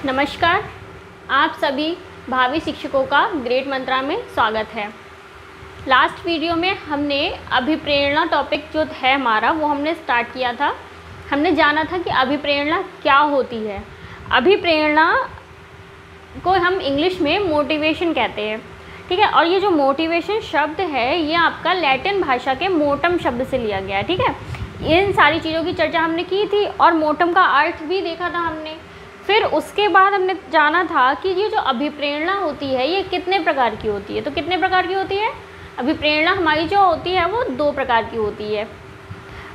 नमस्कार, आप सभी भावी शिक्षकों का ग्रेड मंत्रा में स्वागत है। लास्ट वीडियो में हमने अभिप्रेरणा टॉपिक जो है हमारा वो हमने स्टार्ट किया था। हमने जाना था कि अभिप्रेरणा क्या होती है। अभिप्रेरणा को हम इंग्लिश में मोटिवेशन कहते हैं, ठीक है। और ये जो मोटिवेशन शब्द है ये आपका लैटिन भाषा के मोटम शब्द से लिया गया है, ठीक है। इन सारी चीज़ों की चर्चा हमने की थी और मोटम का अर्थ भी देखा था हमने। फिर उसके बाद हमने जाना था कि ये जो अभिप्रेरणा होती है ये कितने प्रकार की होती है। तो कितने प्रकार की होती है अभिप्रेरणा? हमारी जो होती है वो 2 प्रकार की होती है।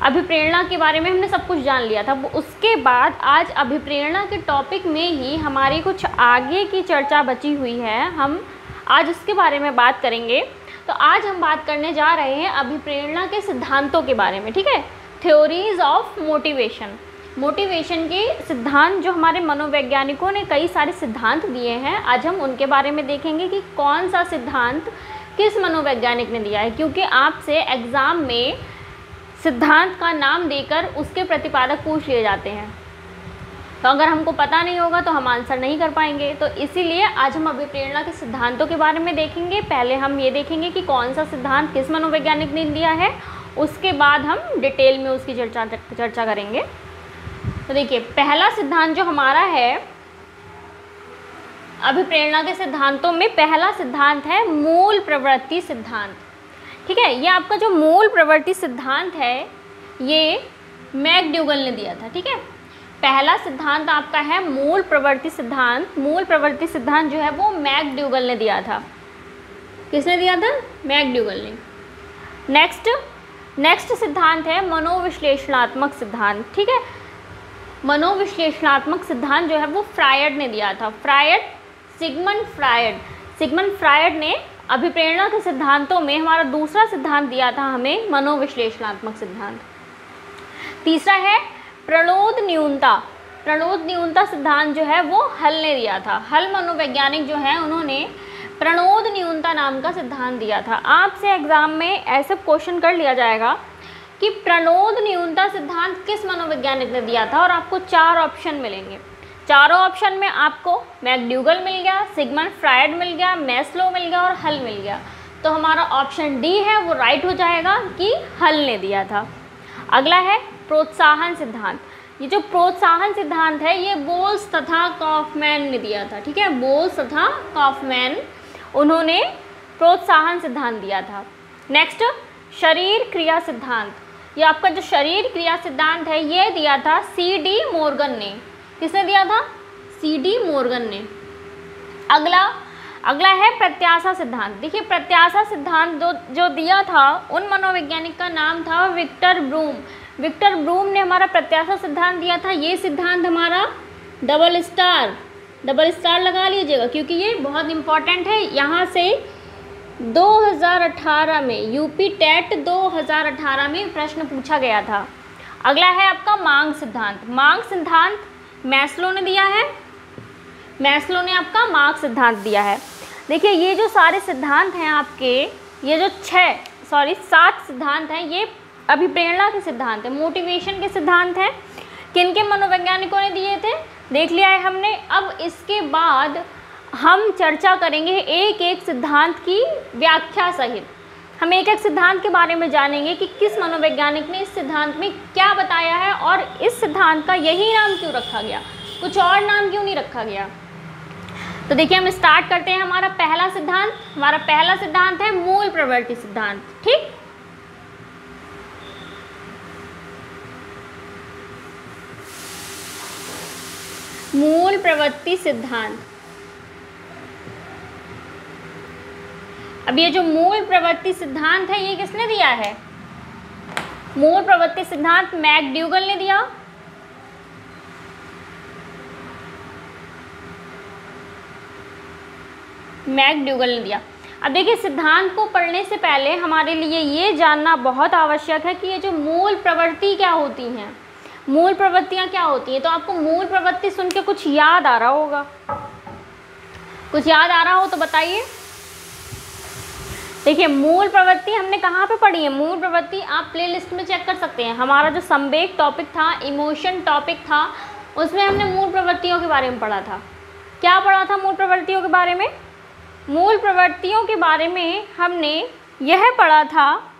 अभिप्रेरणा के बारे में हमने सब कुछ जान लिया था। उसके बाद आज अभिप्रेरणा के टॉपिक में ही हमारी कुछ आगे की चर्चा बची हुई है, हम आज उसके बारे में बात करेंगे। तो आज हम बात करने जा रहे हैं अभिप्रेरणा के सिद्धांतों के बारे में, ठीक है। थ्योरीज ऑफ मोटिवेशन, मोटिवेशन के सिद्धांत जो हमारे मनोवैज्ञानिकों ने कई सारे सिद्धांत दिए हैं, आज हम उनके बारे में देखेंगे कि कौन सा सिद्धांत किस मनोवैज्ञानिक ने दिया है। क्योंकि आपसे एग्ज़ाम में सिद्धांत का नाम देकर उसके प्रतिपादक पूछ लिए जाते हैं, तो अगर हमको पता नहीं होगा तो हम आंसर नहीं कर पाएंगे। तो इसीलिए आज हम अभिप्रेरणा के सिद्धांतों के बारे में देखेंगे। पहले हम ये देखेंगे कि कौन सा सिद्धांत किस मनोवैज्ञानिक ने दिया है, उसके बाद हम डिटेल में उसकी चर्चा करेंगे। तो देखिए, पहला सिद्धांत जो हमारा है अभिप्रेरणा के सिद्धांतों में, पहला सिद्धांत है मूल प्रवृत्ति सिद्धांत, ठीक है। ये आपका जो मूल प्रवृत्ति सिद्धांत है ये मैकडूगल ने दिया था, ठीक है। पहला सिद्धांत आपका है मूल प्रवृत्ति सिद्धांत। मूल प्रवृत्ति सिद्धांत जो है वो मैकडूगल ने दिया था। किसने दिया था? मैकडूगल ने। नेक्स्ट सिद्धांत है मनोविश्लेषणात्मक सिद्धांत, ठीक है। मनोविश्लेषणात्मक सिद्धांत जो है वो फ्रायड ने दिया था। सिगमंड फ्रायड ने अभिप्रेरणा के सिद्धांतों में हमारा दूसरा सिद्धांत दिया था हमें, मनोविश्लेषणात्मक सिद्धांत। तीसरा है प्रणोद न्यूनता सिद्धांत जो है वो हल ने दिया था। हल मनोवैज्ञानिक जो है उन्होंने प्रणोद न्यूनता नाम का सिद्धांत दिया था। आपसे एग्जाम में ऐसे क्वेश्चन कर लिया जाएगा कि प्रणोद न्यूनता सिद्धांत किस मनोवैज्ञानिक ने दिया था, और आपको 4 ऑप्शन मिलेंगे। चारों ऑप्शन में आपको मैकडूगल मिल गया, सिगमंड फ्रायड मिल गया, मैस्लो मिल गया और हल मिल गया। तो हमारा ऑप्शन डी है वो राइट हो जाएगा कि हल ने दिया था। अगला है प्रोत्साहन सिद्धांत। ये जो प्रोत्साहन सिद्धांत है ये बोल्स तथा कॉफमैन ने दिया था, ठीक है। बोल्स तथा कॉफमैन उन्होंने प्रोत्साहन सिद्धांत दिया था। नेक्स्ट शरीर क्रिया सिद्धांत। ये आपका जो शरीर क्रिया सिद्धांत है ये दिया था C.D. मॉर्गन ने। किसने दिया था? C.D. मॉर्गन ने। अगला है प्रत्याशा सिद्धांत। देखिए, प्रत्याशा सिद्धांत जो दिया था उन मनोवैज्ञानिक का नाम था विक्टर ब्रूम ने हमारा प्रत्याशा सिद्धांत दिया था। ये सिद्धांत हमारा डबल स्टार लगा लीजिएगा क्योंकि ये बहुत इम्पॉर्टेंट है। यहाँ से 2018 में यूपी टेट 2018 में प्रश्न पूछा गया था। अगला है आपका मांग सिद्धांत मैस्लो ने दिया है। मैस्लो ने आपका मांग सिद्धांत दिया है। देखिए, ये जो सारे सिद्धांत हैं आपके, ये जो 7 सिद्धांत हैं ये अभिप्रेरणा के सिद्धांत हैं, मोटिवेशन के सिद्धांत हैं। किनके मनोवैज्ञानिकों ने दिए थे देख लिया है हमने। अब इसके बाद हम चर्चा करेंगे एक एक सिद्धांत की व्याख्या सहित। हम एक एक सिद्धांत के बारे में जानेंगे कि किस मनोवैज्ञानिक ने इस सिद्धांत में क्या बताया है और इस सिद्धांत का यही नाम क्यों रखा गया, कुछ और नाम क्यों नहीं रखा गया। तो देखिए, हम स्टार्ट करते हैं। हमारा पहला सिद्धांत है मूल प्रवृत्ति सिद्धांत, ठीक। मूल प्रवृत्ति सिद्धांत। अब ये जो मूल प्रवृत्ति सिद्धांत है ये किसने दिया है? मूल प्रवृत्ति सिद्धांत मैकडूगल ने दिया। अब देखिए, सिद्धांत को पढ़ने से पहले हमारे लिए ये जानना बहुत आवश्यक है कि ये जो मूल प्रवृत्ति क्या होती हैं, मूल प्रवृत्तियाँ क्या होती हैं। तो आपको मूल प्रवृत्ति सुन के कुछ याद आ रहा होगा, कुछ याद आ रहा हो तो बताइए। देखिए, मूल प्रवृत्ति हमने कहाँ पे पढ़ी है? मूल प्रवृत्ति आप प्लेलिस्ट में चेक कर सकते हैं। हमारा जो संवेग टॉपिक था, इमोशन टॉपिक था, उसमें हमने मूल प्रवृत्तियों के बारे में पढ़ा था। क्या पढ़ा था मूल प्रवृत्तियों के बारे में? मूल प्रवृत्तियों के बारे में हमने यह पढ़ा था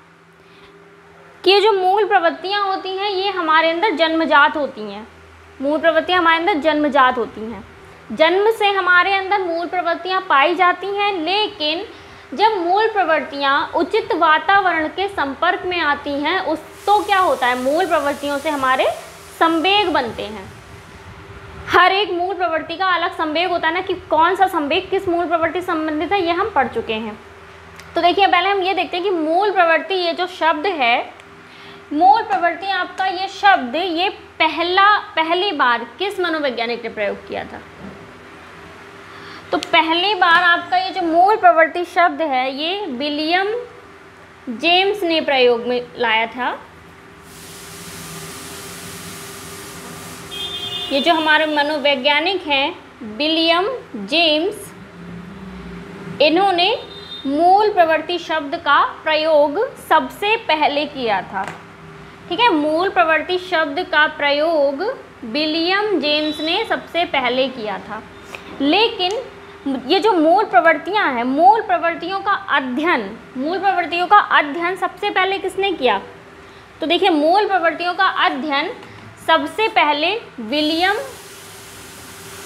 कि ये जो मूल प्रवृत्तियाँ होती हैं ये हमारे अंदर जन्मजात होती हैं। मूल प्रवृत्तियाँ हमारे अंदर जन्मजात होती हैं, जन्म से हमारे अंदर मूल प्रवृत्तियाँ पाई जाती हैं, लेकिन जब मूल प्रवृत्तियाँ उचित वातावरण के संपर्क में आती हैं उस तो क्या होता है, मूल प्रवृत्तियों से हमारे संवेग बनते हैं। हर एक मूल प्रवृत्ति का अलग संवेग होता है ना, कि कौन सा संवेग किस मूल प्रवृत्ति से संबंधित है, ये हम पढ़ चुके हैं। तो देखिए पहले हम ये देखते हैं कि मूल प्रवृत्ति, ये जो शब्द है मूल प्रवृत्ति, आपका ये शब्द ये पहली बार किस मनोवैज्ञानिक ने प्रयोग किया था? तो पहली बार आपका ये जो मूल प्रवृत्ति शब्द है ये विलियम जेम्स ने प्रयोग में लाया था। ये जो हमारे मनोवैज्ञानिक हैं विलियम जेम्स, इन्होंने मूल प्रवृत्ति शब्द का प्रयोग सबसे पहले किया था। ठीक है, मूल प्रवृत्ति शब्द का प्रयोग विलियम जेम्स ने सबसे पहले किया था। लेकिन ये जो मूल प्रवृत्तियां हैं, मूल प्रवृत्तियों का अध्ययन सबसे पहले किसने किया? तो देखिए मूल प्रवृत्तियों का अध्ययन सबसे पहले विलियम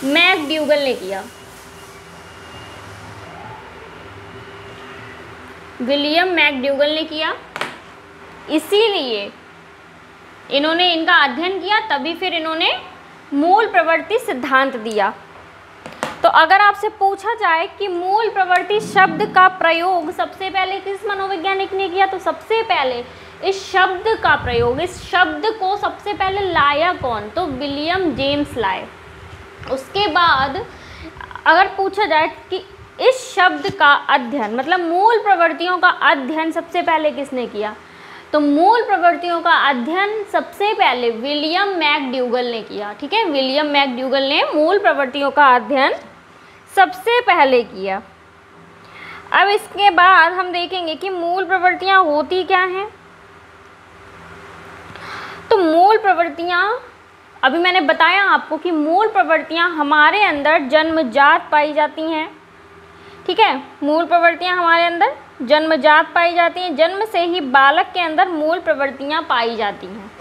मैकडूगल ने किया। विलियम मैकडूगल ने किया, इसीलिए इन्होंने इनका अध्ययन किया, तभी फिर इन्होंने मूल प्रवृत्ति सिद्धांत दिया। तो अगर आपसे पूछा जाए कि मूल प्रवृत्ति शब्द का प्रयोग सबसे पहले किस मनोवैज्ञानिक ने किया, तो सबसे पहले इस शब्द का प्रयोग, इस शब्द को सबसे पहले लाया कौन? तो विलियम जेम्स लाए। उसके बाद अगर पूछा जाए कि इस शब्द का अध्ययन, मतलब मूल प्रवृत्तियों का अध्ययन सबसे पहले किसने किया, तो मूल प्रवृत्तियों का अध्ययन सबसे पहले विलियम मैकडूगल ने किया। ठीक है, विलियम मैकडूगल ने मूल प्रवृत्तियों का अध्ययन सबसे पहले किया। अब इसके बाद हम देखेंगे कि मूल प्रवृत्तियाँ होती क्या हैं। तो मूल प्रवृत्तियाँ, अभी मैंने बताया आपको कि मूल प्रवृत्तियाँ हमारे अंदर जन्मजात पाई जाती हैं। ठीक है, मूल प्रवृत्तियाँ हमारे अंदर जन्मजात पाई जाती हैं, जन्म से ही बालक के अंदर मूल प्रवृत्तियाँ पाई जाती हैं।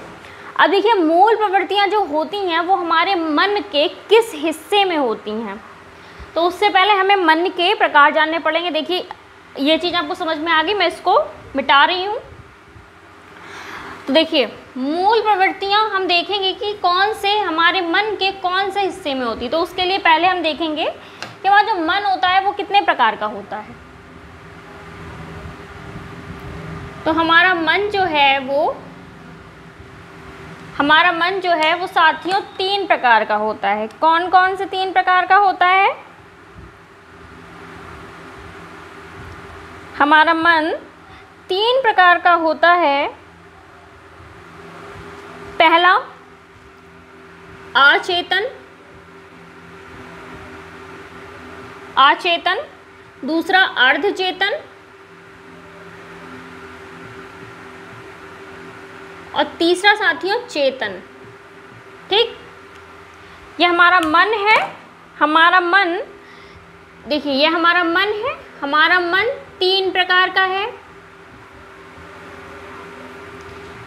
अब देखिए मूल प्रवृत्तियाँ जो होती हैं वो हमारे मन के किस हिस्से में होती हैं, तो उससे पहले हमें मन के प्रकार जानने पड़ेंगे। देखिए ये चीज़ आपको समझ में आ गई, मैं इसको मिटा रही हूँ। तो देखिए मूल प्रवृत्तियाँ हम देखेंगे कि कौन से हमारे मन के कौन से हिस्से में होती है। तो उसके लिए पहले हम देखेंगे कि हमारा जो मन होता है वो कितने प्रकार का होता है। तो हमारा मन जो है वो साथियों 3 प्रकार का होता है। कौन कौन से 3 प्रकार का होता है? हमारा मन 3 प्रकार का होता है। पहला अचेतन, दूसरा अर्धचेतन और तीसरा साथियों चेतन। ठीक, ये हमारा मन है। हमारा मन, देखिए ये हमारा मन है। हमारा मन 3 प्रकार का है,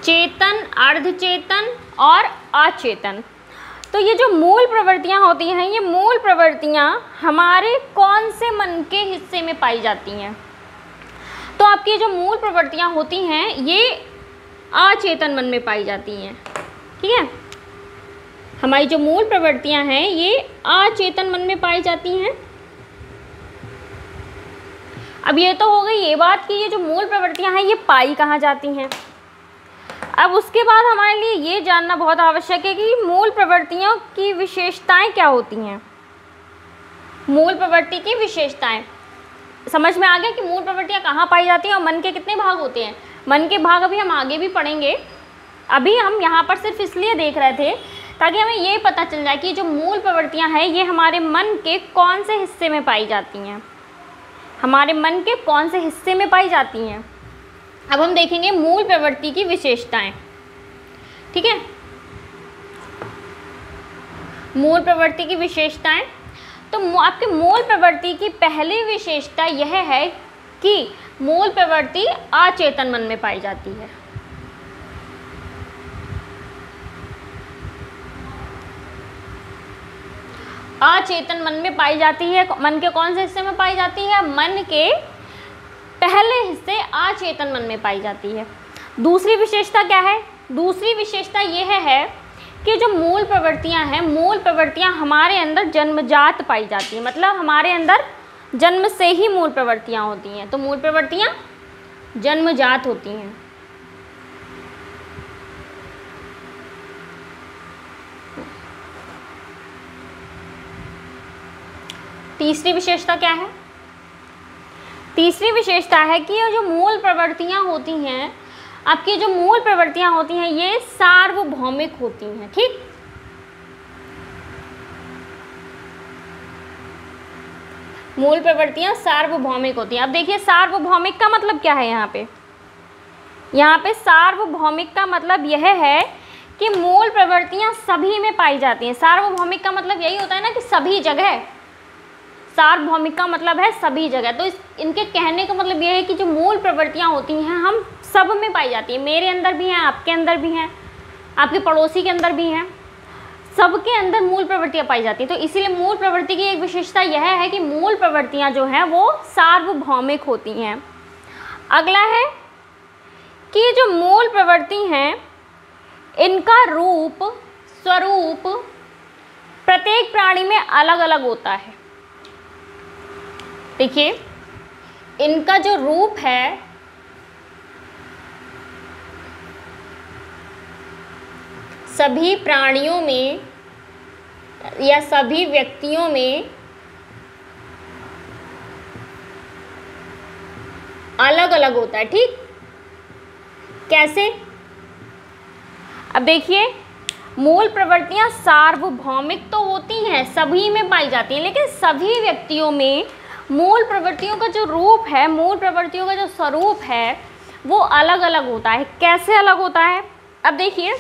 चेतन, अर्धचेतन और अचेतन। तो ये जो मूल प्रवृत्तियाँ होती हैं, ये मूल प्रवृत्तियाँ हमारे कौन से मन के हिस्से में पाई जाती हैं? तो आपकी जो मूल प्रवृत्तियाँ होती हैं ये अचेतन मन में पाई जाती हैं। ठीक है, हमारी जो मूल प्रवृत्तियाँ हैं ये अचेतन मन में पाई जाती हैं। अब ये तो हो गई ये बात कि ये जो मूल प्रवृत्तियाँ हैं ये पाई कहाँ जाती हैं। अब उसके बाद हमारे लिए ये जानना बहुत आवश्यक है कि मूल प्रवृत्तियों की विशेषताएं क्या होती हैं। मूल प्रवृत्ति की विशेषताएं समझ में आ गया कि मूल प्रवृत्तियाँ कहाँ पाई जाती हैं और मन के कितने भाग होते हैं। मन के भाग अभी हम आगे भी पढ़ेंगे, अभी हम यहाँ पर सिर्फ इसलिए देख रहे थे ताकि हमें ये पता चल जाए कि जो मूल प्रवृत्तियाँ हैं ये हमारे मन के कौन से हिस्से में पाई जाती हैं, हमारे मन के कौन से हिस्से में पाई जाती हैं। अब हम देखेंगे मूल प्रवृत्ति की विशेषताएं। ठीक है, मूल प्रवृत्ति की विशेषताएं। तो आपके मूल प्रवृत्ति की पहली विशेषता यह है कि मूल प्रवृत्ति अचेतन मन में पाई जाती है। अचेतन मन में पाई जाती है। मन के कौन से हिस्से में पाई जाती है? मन के पहले हिस्से अचेतन मन में पाई जाती है। दूसरी विशेषता क्या है? दूसरी विशेषता यह है कि जो मूल प्रवृत्तियां हैं, मूल प्रवृत्तियां हमारे अंदर जन्मजात पाई जाती हैं, मतलब हमारे अंदर जन्म से ही मूल प्रवृत्तियां होती हैं। तो मूल प्रवृत्तियां जन्मजात होती हैं। तीसरी विशेषता क्या है? तीसरी विशेषता है कि ये जो मूल प्रवृत्तियां होती हैं, आपकी जो मूल प्रवृत्तियां होती हैं, ये सार्वभौमिक होती हैं। ठीक, मूल प्रवृत्तियां सार्वभौमिक होती हैं। अब देखिए सार्वभौमिक का मतलब क्या है? यहाँ पे सार्वभौमिक का मतलब यह है कि मूल प्रवृत्तियां सभी में पाई जाती हैं। सार्वभौमिक का मतलब यही होता है ना कि सभी जगह। सार्वभौमिक का मतलब है सभी जगह। तो इनके कहने का मतलब यह है कि जो मूल प्रवृत्तियां होती हैं हम सब में पाई जाती है। मेरे अंदर भी हैं, आपके अंदर भी हैं, आपके पड़ोसी के अंदर भी हैं, सबके अंदर मूल प्रवृत्तियां पाई जाती हैं। तो इसीलिए मूल प्रवृत्ति की एक विशेषता यह है कि मूल प्रवृत्तियां जो हैं वो सार्वभौमिक होती हैं। अगला है कि जो मूल प्रवृत्ति हैं इनका रूप स्वरूप प्रत्येक प्राणी में अलग अलग होता है। देखिए इनका जो रूप है सभी प्राणियों में या सभी व्यक्तियों में अलग अलग होता है। ठीक, कैसे? अब देखिए मूल प्रवृत्तियां सार्वभौमिक तो होती हैं, सभी में पाई जाती हैं, लेकिन सभी व्यक्तियों में मूल प्रवृत्तियों का जो रूप है, मूल प्रवृत्तियों का जो स्वरूप है वो अलग अलग होता है। कैसे अलग होता है? अब देखिए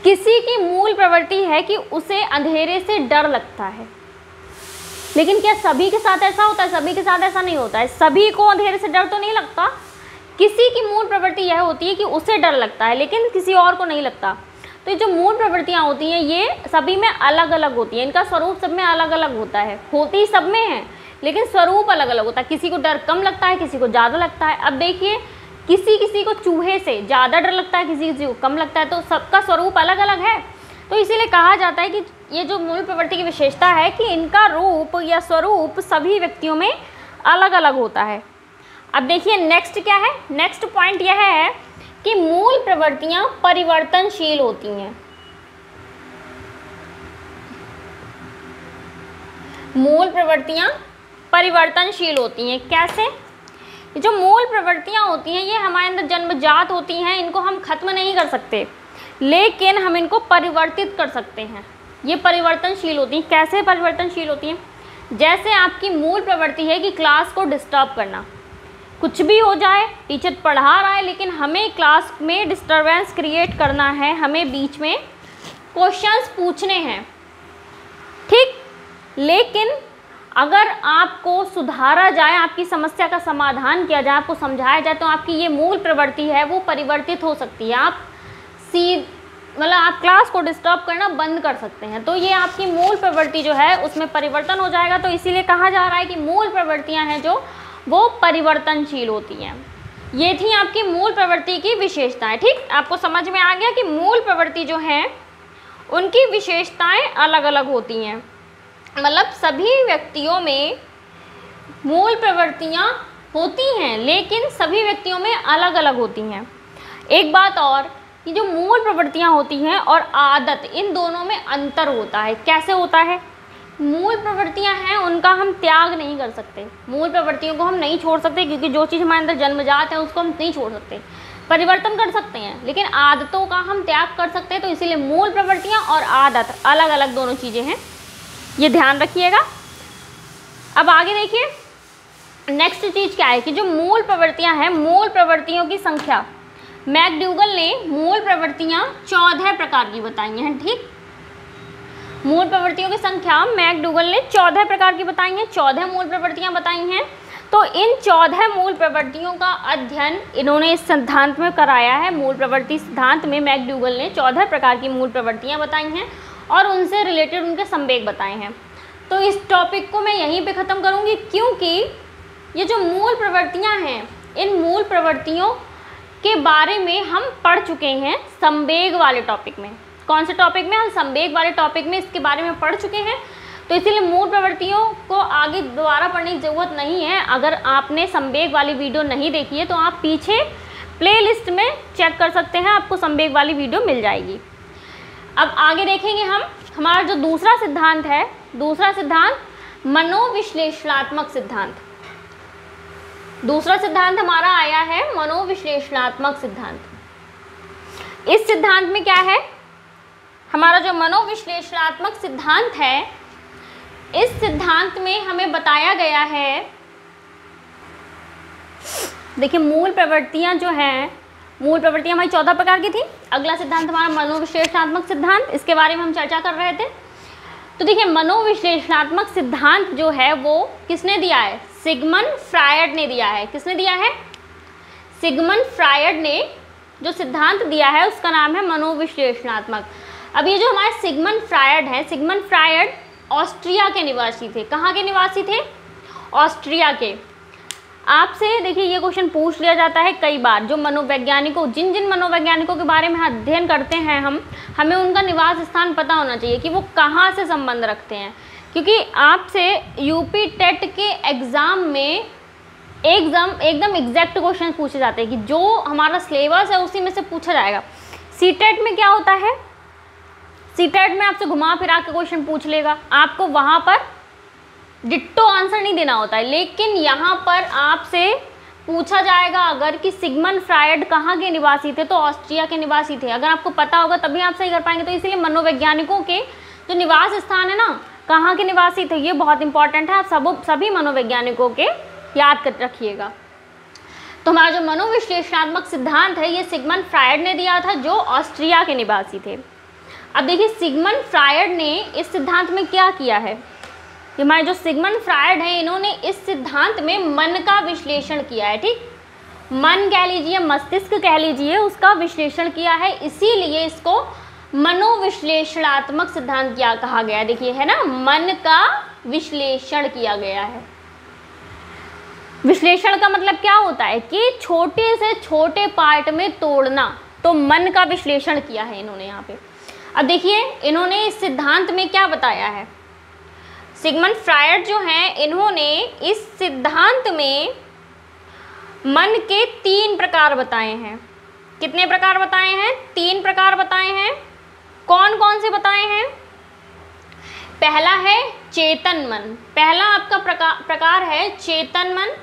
किसी की मूल प्रवृत्ति है कि उसे अंधेरे से डर लगता है, लेकिन क्या सभी के साथ ऐसा होता है? सभी के साथ ऐसा नहीं होता है। सभी को अंधेरे से डर तो नहीं लगता। किसी की मूल प्रवृत्ति यह होती है कि उसे डर लगता है, लेकिन किसी और को नहीं लगता। तो ये जो मूल प्रवृत्तियाँ होती हैं ये सभी में अलग अलग होती हैं। इनका स्वरूप सब में अलग अलग होता है। होती सब में है, लेकिन स्वरूप अलग अलग होता है। किसी को डर कम लगता है, किसी को ज़्यादा लगता है। अब देखिए किसी को चूहे से ज़्यादा डर लगता है, किसी को कम लगता है, तो सबका स्वरूप अलग अलग है। तो इसीलिए कहा जाता है कि ये जो मूल प्रवृत्ति की विशेषता है कि इनका रूप या स्वरूप सभी व्यक्तियों में अलग अलग होता है। अब देखिए नेक्स्ट क्या है? नेक्स्ट पॉइंट यह है कि मूल प्रवृत्तियां परिवर्तनशील होती हैं। मूल प्रवृत्तियां परिवर्तनशील होती हैं। कैसे? जो मूल प्रवृत्तियां होती हैं ये हमारे अंदर जन्मजात होती हैं, इनको हम खत्म नहीं कर सकते, लेकिन हम इनको परिवर्तित कर सकते हैं। ये परिवर्तनशील होती हैं। कैसे परिवर्तनशील होती हैं? जैसे आपकी मूल प्रवृत्ति है कि क्लास को डिस्टर्ब करना, कुछ भी हो जाए, टीचर पढ़ा रहा है लेकिन हमें क्लास में डिस्टर्बेंस क्रिएट करना है, हमें बीच में क्वेश्चंस पूछने हैं। ठीक, लेकिन अगर आपको सुधारा जाए, आपकी समस्या का समाधान किया जाए, आपको समझाया जाए, तो आपकी ये मूल प्रवृत्ति है वो परिवर्तित हो सकती है। आप आप क्लास को डिस्टर्ब करना बंद कर सकते हैं। तो ये आपकी मूल प्रवृत्ति जो है उसमें परिवर्तन हो जाएगा। तो इसीलिए कहा जा रहा है कि मूल प्रवृत्तियां हैं जो वो परिवर्तनशील होती हैं। ये थी आपकी मूल प्रवृत्ति की विशेषताएं। ठीक, आपको समझ में आ गया कि मूल प्रवृत्ति जो है उनकी विशेषताएं अलग अलग होती हैं। मतलब सभी व्यक्तियों में मूल प्रवृत्तियां होती हैं, लेकिन सभी व्यक्तियों में अलग अलग होती हैं। एक बात और कि जो मूल प्रवृत्तियां होती हैं और आदत, इन दोनों में अंतर होता है। कैसे होता है? मूल प्रवृत्तियां हैं उनका हम त्याग नहीं कर सकते, मूल प्रवृत्तियों को हम नहीं छोड़ सकते, क्योंकि जो चीज़ हमारे अंदर जन्मजात है उसको हम नहीं छोड़ सकते। परिवर्तन कर सकते हैं लेकिन आदतों का हम त्याग कर सकते हैं। तो इसीलिए मूल प्रवृत्तियां और आदत अलग अलग दोनों चीज़ें हैं, ये ध्यान रखिएगा। अब आगे देखिए नेक्स्ट चीज़ क्या है कि जो मूल प्रवृत्तियां हैं, मूल प्रवृत्तियों की संख्या, मैकडूगल ने मूल प्रवृत्तियां 14 प्रकार की बताई हैं। ठीक, मूल प्रवृत्तियों की संख्या मैकडूगल ने 14 प्रकार की बताई हैं, 14 मूल प्रवृत्तियां बताई हैं। तो इन 14 मूल प्रवृत्तियों का अध्ययन इन्होंने इस सिद्धांत में कराया है। मूल प्रवृत्ति सिद्धांत में मैकडूगल ने 14 प्रकार की मूल प्रवृत्तियां बताई हैं और उनसे रिलेटेड उनके संवेग बताए हैं। तो इस टॉपिक को मैं यहीं पे ख़त्म करूँगी, क्योंकि ये जो मूल प्रवृत्तियाँ हैं, इन मूल प्रवृत्तियों के बारे में हम पढ़ चुके हैं संवेग वाले टॉपिक में। कौन से टॉपिक में? हम संवेग वाले टॉपिक में इसके बारे में पढ़ चुके हैं। तो इसीलिए मूल प्रवृत्तियों को आगे दोबारा पढ़ने की ज़रूरत नहीं है। अगर आपने संवेग वाली वीडियो नहीं देखी है तो आप पीछे प्लेलिस्ट में चेक कर सकते हैं, आपको संवेग वाली वीडियो मिल जाएगी। अब आगे देखेंगे हम हमारा जो दूसरा सिद्धांत है, दूसरा सिद्धांत मनोविश्लेषणात्मक सिद्धांत। दूसरा सिद्धांत हमारा आया है मनोविश्लेषणात्मक सिद्धांत। इस सिद्धांत में क्या है? हमारा जो मनोविश्लेषणात्मक सिद्धांत है, इस सिद्धांत में हमें बताया गया है, देखिए मूल प्रवृत्तियां जो हैं, मूल प्रवृत्तियां हमारी 14 प्रकार की थी। अगला सिद्धांत हमारा मनोविश्लेषणात्मक सिद्धांत, इसके बारे में हम चर्चा कर रहे थे। तो देखिए मनोविश्लेषणात्मक सिद्धांत जो है वो किसने दिया है? सिगमंड फ्रायड ने दिया है। किसने दिया है? सिगमंड फ्रायड ने जो सिद्धांत दिया है उसका नाम है मनोविश्लेषणात्मक। अब ये जो हमारे सिगमंड फ्रायड हैं, सिगमंड फ्रायड ऑस्ट्रिया के निवासी थे। कहाँ के निवासी थे? ऑस्ट्रिया के। आपसे देखिए ये क्वेश्चन पूछ लिया जाता है कई बार, जो मनोवैज्ञानिकों, जिन जिन मनोवैज्ञानिकों के बारे में अध्ययन करते हैं हमें उनका निवास स्थान पता होना चाहिए कि वो कहाँ से संबंध रखते हैं, क्योंकि आपसे यूपी टेट के एग्ज़ाम में एकदम एग्जैक्ट क्वेश्चन पूछे जाते हैं कि जो हमारा सिलेबस है उसी में से पूछा जाएगा। सीटेट में क्या होता है? सीटेट में आपसे घुमा फिरा के क्वेश्चन पूछ लेगा, आपको वहाँ पर डिट्टो आंसर नहीं देना होता है। लेकिन यहाँ पर आपसे पूछा जाएगा अगर कि सिगमंड फ्रायड कहाँ के निवासी थे, तो ऑस्ट्रिया के निवासी थे। अगर आपको पता होगा तभी आप सही कर पाएंगे। तो इसलिए मनोवैज्ञानिकों के जो निवास स्थान है ना, कहाँ के निवासी थे, ये बहुत इंपॉर्टेंट है। आप सभी मनोवैज्ञानिकों के याद कर रखिएगा। तो हमारा जो मनोविश्लेषणात्मक सिद्धांत है ये सिगमंड फ्रायड ने दिया था, जो ऑस्ट्रिया के निवासी थे। अब देखिए सिगमंड फ्रायड ने इस सिद्धांत में क्या किया है। हमारे जो सिगमंड फ्रायड हैं इन्होंने इस सिद्धांत में मन का विश्लेषण किया है। ठीक, मन कह लीजिए, मस्तिष्क कह लीजिए, उसका विश्लेषण किया है। इसीलिए इसको मनोविश्लेषणात्मक सिद्धांत क्या कहा गया है। देखिए है ना, मन का विश्लेषण किया गया है। विश्लेषण का मतलब क्या होता है कि छोटे से छोटे पार्ट में तोड़ना। तो मन का विश्लेषण किया है इन्होंने यहाँ पे। अब देखिए इन्होंने इस सिद्धांत में क्या बताया है। सिगमंड फ्रायड जो हैं इन्होंने इस सिद्धांत में मन के 3 प्रकार बताए हैं। कितने प्रकार बताए हैं? 3 प्रकार बताए हैं। कौन कौन से बताए हैं? पहला है चेतन मन। पहला आपका प्रकार है चेतन मन,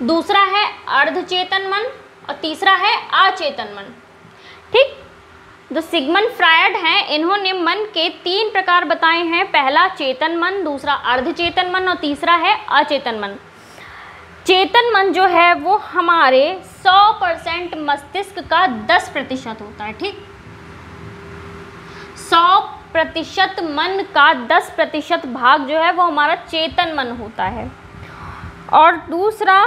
दूसरा है अर्धचेतन मन और तीसरा है अचेतन मन। ठीक, जो सिगमंड फ्रायड हैं इन्होंने मन के 3 प्रकार बताए हैं। पहला चेतन मन, दूसरा अर्धचेतन मन और तीसरा है अचेतन मन। चेतन मन जो है वो हमारे 100% मस्तिष्क का 10% होता है। ठीक, 100% मन का 10% भाग जो है वो हमारा चेतन मन होता है। और दूसरा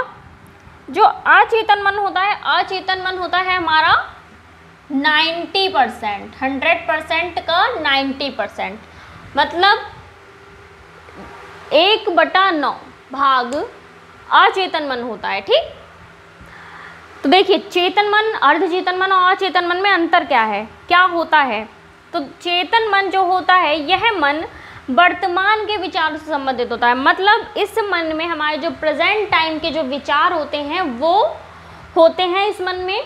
जो अचेतन मन होता है, अचेतन मन होता है हमारा 90%, 100% का 90%, मतलब 1/9 भाग अचेतन मन होता है। ठीक, तो देखिए चेतन मन, अर्धचेतन मन और अचेतन मन में अंतर क्या है, क्या होता है। तो चेतन मन जो होता है यह मन वर्तमान के विचारों से संबंधित होता है। मतलब इस मन में हमारे जो प्रेजेंट टाइम के जो विचार होते हैं वो होते हैं इस मन में।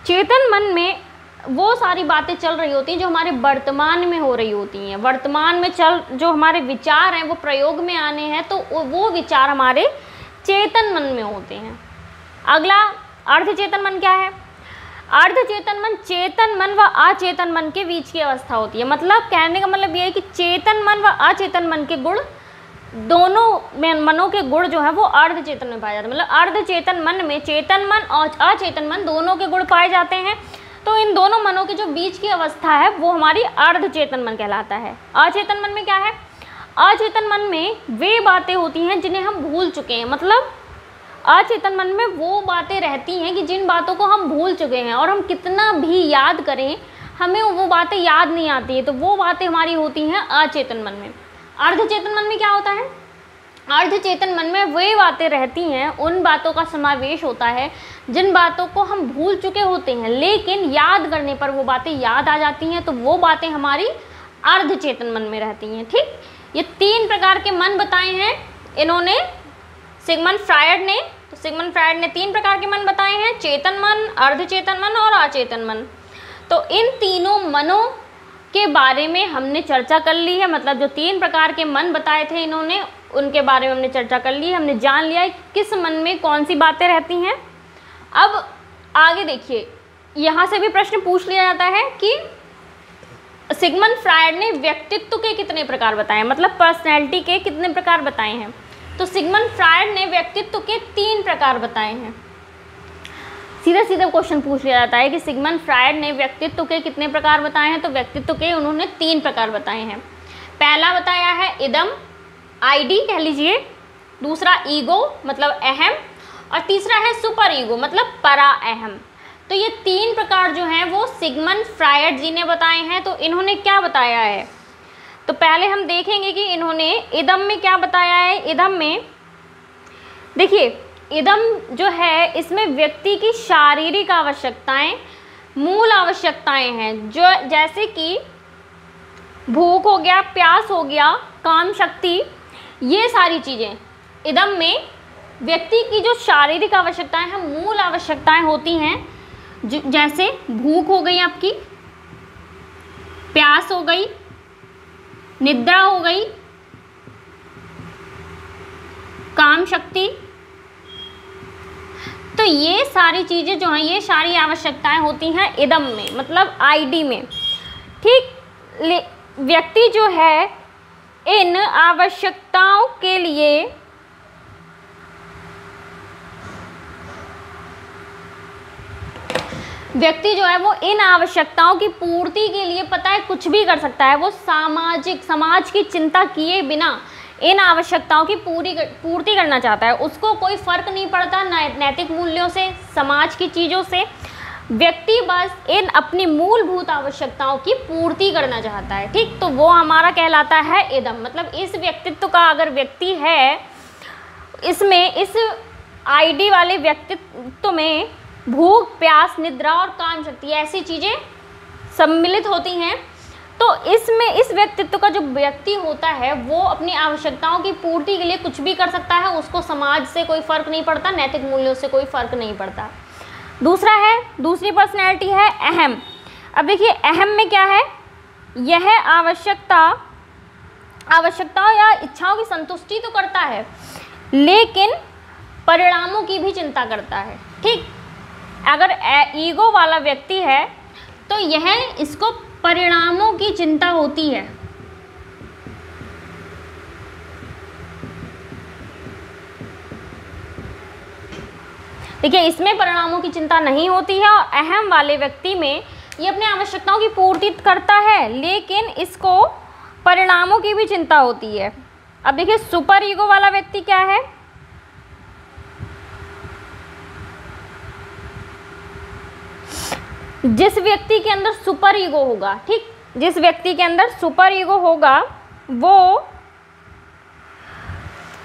चेतन मन में वो सारी बातें चल रही होती हैं जो हमारे वर्तमान में हो रही होती हैं। वर्तमान में जो हमारे विचार हैं वो प्रयोग में आने हैं, तो वो विचार हमारे चेतन मन में होते हैं। अगला अर्धचेतन मन क्या है? अर्धचेतन मन चेतन मन व अचेतन मन के बीच की अवस्था होती है। मतलब कहने का मतलब ये है कि चेतन मन व अचेतन मन के गुण, दोनों मनों के गुण जो है वो अर्धचेतन में पाए जाते हैं। मतलब अर्धचेतन मन में चेतन मन और अचेतन मन दोनों के गुण पाए जाते हैं। तो इन दोनों मनों के जो बीच की अवस्था है वो हमारी अर्धचेतन मन कहलाता है। अचेतन मन में क्या है? अचेतन मन में वे बातें होती हैं जिन्हें हम भूल चुके हैं। मतलब अचेतन मन में वो बातें रहती हैं कि जिन बातों को हम भूल चुके हैं और हम कितना भी याद करें हमें वो बातें याद नहीं आती है, तो वो बातें हमारी होती हैं अचेतन मन में। अर्धचेतन मन में क्या होता है? अर्धचेतन मन में वे बातें रहती हैं, उन बातों का समावेश होता है जिन बातों को हम भूल चुके होते हैं लेकिन याद करने पर वो बातें याद आ जाती हैं, तो वो बातें हमारी अर्धचेतन मन में रहती हैं। ठीक, ये 3 प्रकार के मन बताए हैं इन्होंने, सिगमंड फ्रायड ने। तो सिगमंड फ्रायड ने 3 प्रकार के मन बताए हैं, चेतन मन, अर्धचेतन मन और अचेतन मन। तो इन तीनों मनों के बारे में हमने चर्चा कर ली है, मतलब जो 3 प्रकार के मन बताए थे इन्होंने उनके बारे में हमने चर्चा कर ली है। हमने जान लिया है किस मन में कौन सी बातें रहती हैं। अब आगे देखिए, यहाँ से भी प्रश्न पूछ लिया जाता है कि सिगमंड फ्रायड ने व्यक्तित्व के कितने प्रकार बताए, मतलब पर्सनैलिटी के कितने प्रकार बताए हैं। तो सिगमंड फ्रायड ने व्यक्तित्व के 3 प्रकार बताए हैं। सीधा सीधा क्वेश्चन पूछ लिया जाता है कि सिगमंड फ्रायड ने व्यक्तित्व के कितने प्रकार बताए हैं, तो व्यक्तित्व के उन्होंने 3 प्रकार बताए हैं। पहला बताया है इदम, आईडी कह लीजिए, दूसरा ईगो मतलब अहम, और तीसरा है सुपर ईगो मतलब परा अहम। तो ये 3 प्रकार जो हैं वो सिगमंड फ्रायड जी ने बताए हैं। तो इन्होंने क्या बताया है, तो पहले हम देखेंगे कि इन्होंने इदम में क्या बताया है। इदम में देखिए, इदम जो है इसमें व्यक्ति की शारीरिक आवश्यकताएं, मूल आवश्यकताएं हैं, जो जैसे कि भूख हो गया, प्यास हो गया, काम शक्ति, ये सारी चीज़ें इदम में व्यक्ति की जो शारीरिक आवश्यकताएं हैं, मूल आवश्यकताएं होती हैं, जैसे भूख हो गई आपकी, प्यास हो गई, निद्रा हो गई, काम शक्ति। तो ये सारी चीज़ें जो हैं, ये सारी आवश्यकताएं होती हैं इदम में, मतलब आईडी में। ठीक, व्यक्ति जो है इन आवश्यकताओं के लिए व्यक्ति जो है वो इन आवश्यकताओं की पूर्ति के लिए पता है कुछ भी कर सकता है। वो समाज की चिंता किए बिना इन आवश्यकताओं की पूर्ति करना चाहता है। उसको कोई फर्क नहीं पड़ता नैतिक मूल्यों से, समाज की चीज़ों से। व्यक्ति बस इन अपनी मूलभूत आवश्यकताओं की पूर्ति करना चाहता है। ठीक, तो वो हमारा कहलाता है इदम। मतलब इस व्यक्तित्व का अगर व्यक्ति है, इसमें इस आईडी वाले व्यक्तित्व में भूख, प्यास, निद्रा और काम शक्ति ऐसी चीज़ें सम्मिलित होती हैं, तो इसमें इस व्यक्तित्व का जो व्यक्ति होता है वो अपनी आवश्यकताओं की पूर्ति के लिए कुछ भी कर सकता है। उसको समाज से कोई फ़र्क नहीं पड़ता, नैतिक मूल्यों से कोई फ़र्क नहीं पड़ता। दूसरी पर्सनैलिटी है अहम। अब देखिए, अहम में क्या है, यह आवश्यकताओं या इच्छाओं की संतुष्टि तो करता है लेकिन परिणामों की भी चिंता करता है। ठीक, अगर ईगो वाला व्यक्ति है तो यह इसको परिणामों की चिंता होती है। देखिए, इसमें परिणामों की चिंता नहीं होती है और अहम वाले व्यक्ति में ये अपने आवश्यकताओं की पूर्ति करता है लेकिन इसको परिणामों की भी चिंता होती है। अब देखिए, सुपर ईगो वाला व्यक्ति क्या है, जिस व्यक्ति के अंदर सुपर ईगो होगा, ठीक, जिस व्यक्ति के अंदर सुपर ईगो होगा वो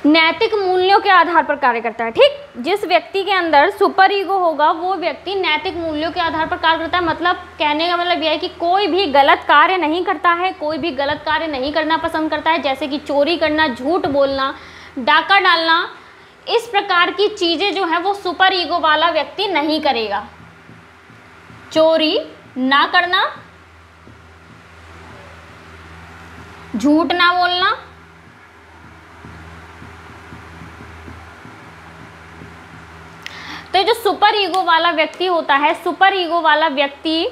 नैतिक मूल्यों के आधार पर कार्य करता है। ठीक, जिस व्यक्ति के अंदर सुपर ईगो होगा वो व्यक्ति नैतिक मूल्यों के आधार पर कार्य करता है। मतलब कहने का मतलब यह है कि कोई भी गलत कार्य नहीं करता है, कोई भी गलत कार्य नहीं करना पसंद करता है, जैसे कि चोरी करना, झूठ बोलना, डाका डालना, इस प्रकार की चीज़ें जो हैं वो सुपर ईगो वाला व्यक्ति नहीं करेगा। चोरी ना करना, झूठ ना बोलना, तो जो सुपर ईगो वाला व्यक्ति होता है, सुपर ईगो वाला व्यक्ति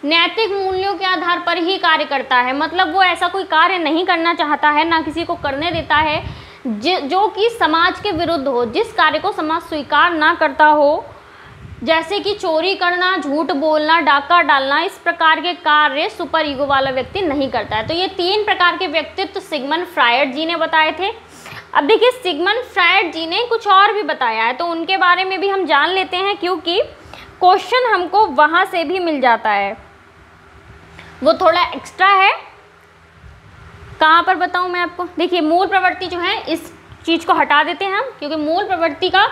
नैतिक मूल्यों के आधार पर ही कार्य करता है। मतलब वो ऐसा कोई कार्य नहीं करना चाहता है, ना किसी को करने देता है जो कि समाज के विरुद्ध हो, जिस कार्य को समाज स्वीकार ना करता हो, जैसे कि चोरी करना, झूठ बोलना, डाका डालना, इस प्रकार के कार्य सुपर ईगो वाला व्यक्ति नहीं करता है। तो ये 3 प्रकार के व्यक्तित्व सिगमंड फ्रायड जी ने बताए थे। अब देखिए सिगमंड फ्रायड जी ने कुछ और भी बताया है, तो उनके बारे में भी हम जान लेते हैं, क्योंकि क्वेश्चन हमको वहाँ से भी मिल जाता है। वो थोड़ा एक्स्ट्रा है। कहाँ पर बताऊँ मैं आपको? देखिए मूल प्रवृत्ति जो है, इस चीज़ को हटा देते हैं हम, क्योंकि मूल प्रवृत्ति का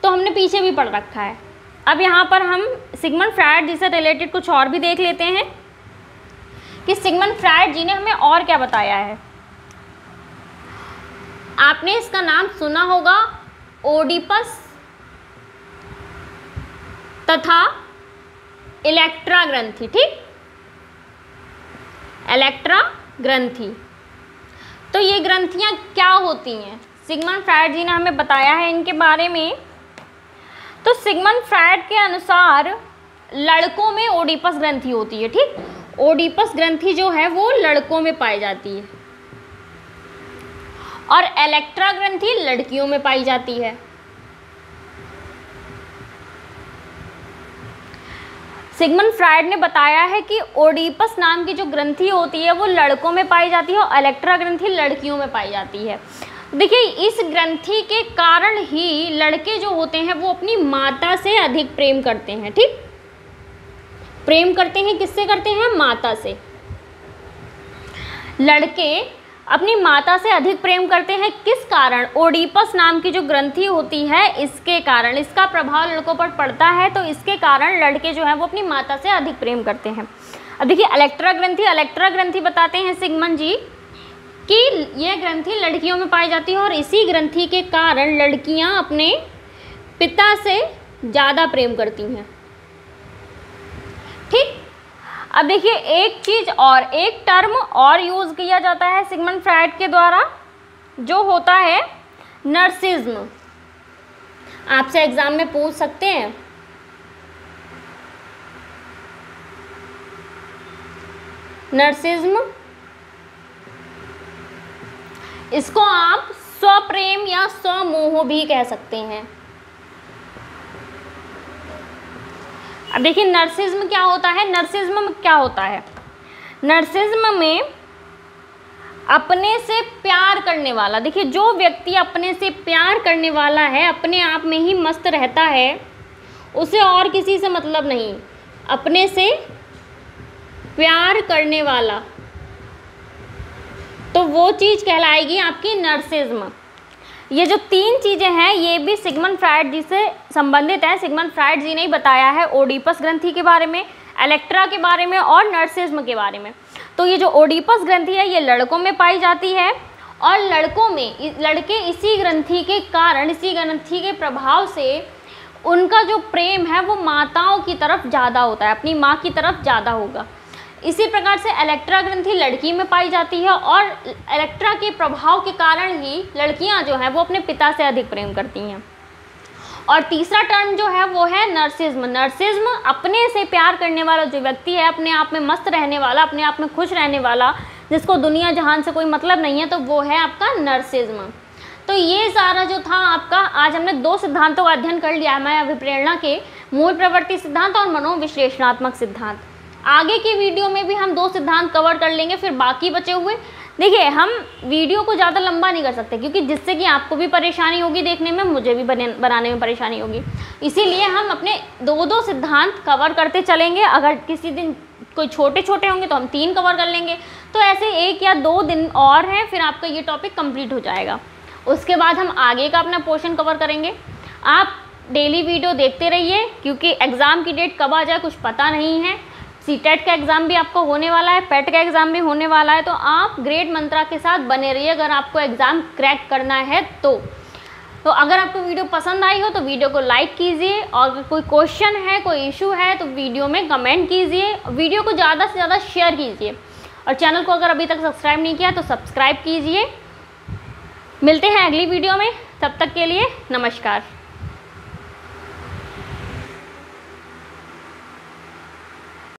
तो हमने पीछे भी पढ़ रखा है। अब यहाँ पर हम सिगमंड फ्रायड जी से रिलेटेड कुछ और भी देख लेते हैं कि सिगमंड फ्रायड जी ने हमें और क्या बताया है। आपने इसका नाम सुना होगा, ओडिपस तथा इलेक्ट्रा ग्रंथि। ठीक, इलेक्ट्रा ग्रंथि। तो ये ग्रंथियां क्या होती हैं, सिगमंड फ्रायड जी ने हमें बताया है इनके बारे में। तो सिगमंड फ्रायड के अनुसार लड़कों में ओडिपस ग्रंथि होती है। ठीक, ओडिपस ग्रंथि जो है वो लड़कों में पाई जाती है और इलेक्ट्रा ग्रंथि लड़कियों में पाई जाती है। सिगमंड फ्रायड ने बताया है कि ओडिपस नाम की जो ग्रंथि होती है वो लड़कों में पाई जाती है और इलेक्ट्रा ग्रंथि लड़कियों में पाई जाती है। देखिए इस ग्रंथि के कारण ही लड़के जो होते हैं वो अपनी माता से अधिक प्रेम करते हैं। ठीक, प्रेम करते हैं, किससे करते हैं? माता से। लड़के अपनी माता से अधिक प्रेम करते हैं, किस कारण? ओडिपस नाम की जो ग्रंथि होती है इसके कारण, इसका प्रभाव लड़कों पर पड़ता है, तो इसके कारण लड़के जो हैं वो अपनी माता से अधिक प्रेम करते हैं। अब देखिए इलेक्ट्रा ग्रंथि बताते हैं सिगमंड जी कि यह ग्रंथि लड़कियों में पाई जाती है और इसी ग्रंथि के कारण लड़कियां अपने पिता से ज़्यादा प्रेम करती हैं। ठीक, अब देखिए एक चीज़ और, एक टर्म और यूज़ किया जाता है सिगमंड फ्रायड के द्वारा, जो होता है नर्सिज्म। आपसे एग्जाम में पूछ सकते हैं। नर्सिज्म, इसको आप स्वप्रेम या स्वमोह भी कह सकते हैं। अब देखिए नर्सिज्म क्या होता है? नर्सिज्म में क्या होता है? नर्सिज्म में अपने से प्यार करने वाला, देखिए जो व्यक्ति अपने से प्यार करने वाला है, अपने आप में ही मस्त रहता है, उसे और किसी से मतलब नहीं। अपने से प्यार करने वाला, तो वो चीज़ कहलाएगी आपकी नर्सिज्म। ये जो 3 चीज़ें हैं ये भी सिगमंड फ्रायड जी से संबंधित है। सिगमंड फ्रायड जी ने ही बताया है ओडिपस ग्रंथि के बारे में, इलेक्ट्रा के बारे में और नर्सिज्म के बारे में। तो ये जो ओडिपस ग्रंथि है ये लड़कों में पाई जाती है और लड़कों में लड़के इसी ग्रंथि के कारण, इसी ग्रंथि के प्रभाव से उनका जो प्रेम है वो माताओं की तरफ ज़्यादा होता है, अपनी माँ की तरफ ज़्यादा होगा। इसी प्रकार से इलेक्ट्रा ग्रंथि लड़की में पाई जाती है और इलेक्ट्रा के प्रभाव के कारण ही लड़कियां जो हैं वो अपने पिता से अधिक प्रेम करती हैं। और तीसरा टर्म जो है वो है नर्सिज्म। नर्सिज्म अपने से प्यार करने वाला जो व्यक्ति है, अपने आप में मस्त रहने वाला, अपने आप में खुश रहने वाला, जिसको दुनिया जहान से कोई मतलब नहीं है, तो वो है आपका नर्सिज्म। तो ये सारा जो था आपका, आज हमने 2 सिद्धांतों का अध्ययन कर लिया है, मैं अभिप्रेरणा के मूल प्रवृत्ति सिद्धांत और मनोविश्लेषणात्मक सिद्धांत। आगे की वीडियो में भी हम 2 सिद्धांत कवर कर लेंगे, फिर बाकी बचे हुए। देखिए हम वीडियो को ज़्यादा लंबा नहीं कर सकते, क्योंकि जिससे कि आपको भी परेशानी होगी देखने में, मुझे भी बनाने में परेशानी होगी। इसीलिए हम अपने 2-2 सिद्धांत कवर करते चलेंगे। अगर किसी दिन कोई छोटे छोटे होंगे तो हम 3 कवर कर लेंगे। तो ऐसे 1 या 2 दिन और हैं, फिर आपका ये टॉपिक कंप्लीट हो जाएगा। उसके बाद हम आगे का अपना पोर्शन कवर करेंगे। आप डेली वीडियो देखते रहिए, क्योंकि एग्ज़ाम की डेट कब आ जाए कुछ पता नहीं है। सीटेट का एग्ज़ाम भी आपको होने वाला है, पेट का एग्ज़ाम भी होने वाला है, तो आप ग्रेड मंत्रा के साथ बने रहिए अगर आपको एग्ज़ाम क्रैक करना है तो अगर आपको वीडियो पसंद आई हो तो वीडियो को लाइक कीजिए, और अगर कोई क्वेश्चन है, कोई इशू है तो वीडियो में कमेंट कीजिए। वीडियो को ज़्यादा से ज़्यादा शेयर कीजिए और चैनल को अगर अभी तक सब्सक्राइब नहीं किया तो सब्सक्राइब कीजिए। मिलते हैं अगली वीडियो में, तब तक के लिए नमस्कार।